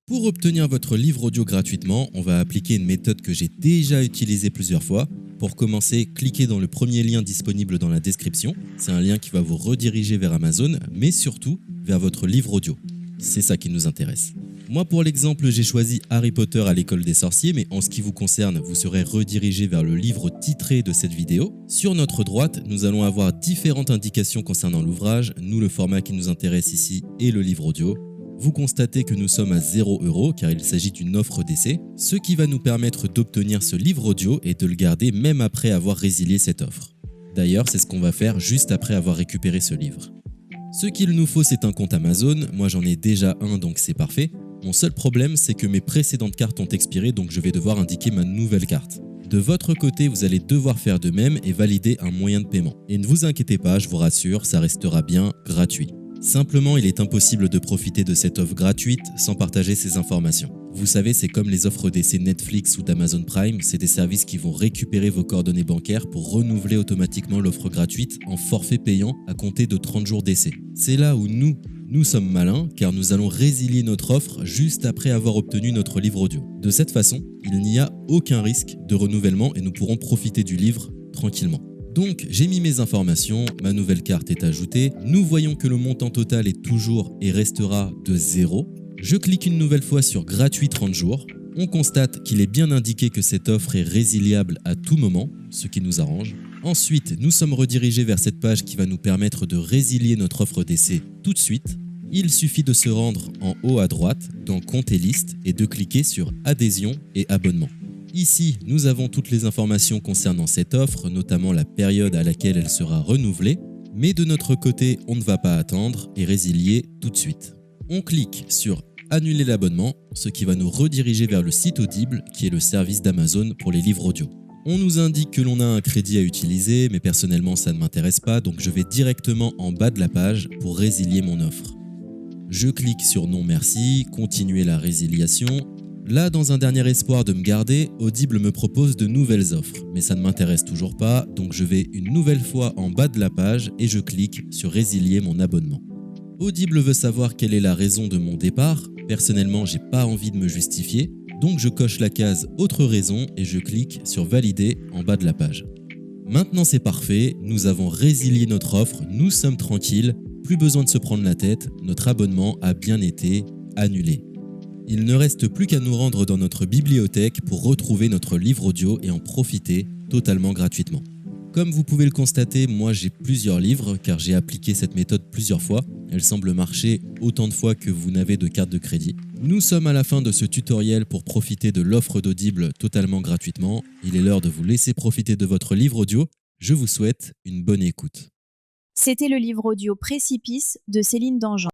Pour obtenir votre livre audio gratuitement, on va appliquer une méthode que j'ai déjà utilisée plusieurs fois. Pour commencer, cliquez dans le premier lien disponible dans la description. C'est un lien qui va vous rediriger vers Amazon, mais surtout vers votre livre audio. C'est ça qui nous intéresse. Moi, pour l'exemple, j'ai choisi Harry Potter à l'école des sorciers, mais en ce qui vous concerne, vous serez redirigé vers le livre titré de cette vidéo. Sur notre droite, nous allons avoir différentes indications concernant l'ouvrage. Nous, le format qui nous intéresse ici est le livre audio. Vous constatez que nous sommes à 0 € car il s'agit d'une offre d'essai, ce qui va nous permettre d'obtenir ce livre audio et de le garder même après avoir résilié cette offre. D'ailleurs, c'est ce qu'on va faire juste après avoir récupéré ce livre. Ce qu'il nous faut, c'est un compte Amazon. Moi, j'en ai déjà un, donc c'est parfait. Mon seul problème, c'est que mes précédentes cartes ont expiré, donc je vais devoir indiquer ma nouvelle carte. De votre côté, vous allez devoir faire de même et valider un moyen de paiement. Et ne vous inquiétez pas, je vous rassure, ça restera bien gratuit. Simplement, il est impossible de profiter de cette offre gratuite sans partager ces informations. Vous savez, c'est comme les offres d'essai Netflix ou d'Amazon Prime, c'est des services qui vont récupérer vos coordonnées bancaires pour renouveler automatiquement l'offre gratuite en forfait payant à compter de 30 jours d'essai. C'est là où nous sommes malins car nous allons résilier notre offre juste après avoir obtenu notre livre audio. De cette façon, il n'y a aucun risque de renouvellement et nous pourrons profiter du livre tranquillement. Donc, j'ai mis mes informations, ma nouvelle carte est ajoutée. Nous voyons que le montant total est toujours et restera de 0. Je clique une nouvelle fois sur gratuit 30 jours. On constate qu'il est bien indiqué que cette offre est résiliable à tout moment, ce qui nous arrange. Ensuite, nous sommes redirigés vers cette page qui va nous permettre de résilier notre offre d'essai tout de suite. Il suffit de se rendre en haut à droite dans Compte et liste et de cliquer sur Adhésion et abonnement. Ici, nous avons toutes les informations concernant cette offre, notamment la période à laquelle elle sera renouvelée, mais de notre côté, on ne va pas attendre et résilier tout de suite. On clique sur Annuler l'abonnement, ce qui va nous rediriger vers le site Audible, qui est le service d'Amazon pour les livres audio. On nous indique que l'on a un crédit à utiliser, mais personnellement ça ne m'intéresse pas, donc je vais directement en bas de la page pour résilier mon offre. Je clique sur Non merci, continuer la résiliation. Là, dans un dernier espoir de me garder, Audible me propose de nouvelles offres, mais ça ne m'intéresse toujours pas, donc je vais une nouvelle fois en bas de la page et je clique sur Résilier mon abonnement. Audible veut savoir quelle est la raison de mon départ. Personnellement, j'ai pas envie de me justifier, donc je coche la case Autre raison et je clique sur Valider en bas de la page. Maintenant c'est parfait, nous avons résilié notre offre, nous sommes tranquilles, plus besoin de se prendre la tête, notre abonnement a bien été annulé. Il ne reste plus qu'à nous rendre dans notre bibliothèque pour retrouver notre livre audio et en profiter totalement gratuitement. Comme vous pouvez le constater, moi j'ai plusieurs livres car j'ai appliqué cette méthode plusieurs fois. Elle semble marcher autant de fois que vous n'avez de carte de crédit. Nous sommes à la fin de ce tutoriel pour profiter de l'offre d'Audible totalement gratuitement. Il est l'heure de vous laisser profiter de votre livre audio. Je vous souhaite une bonne écoute. C'était le livre audio Précipice de Céline Dangean.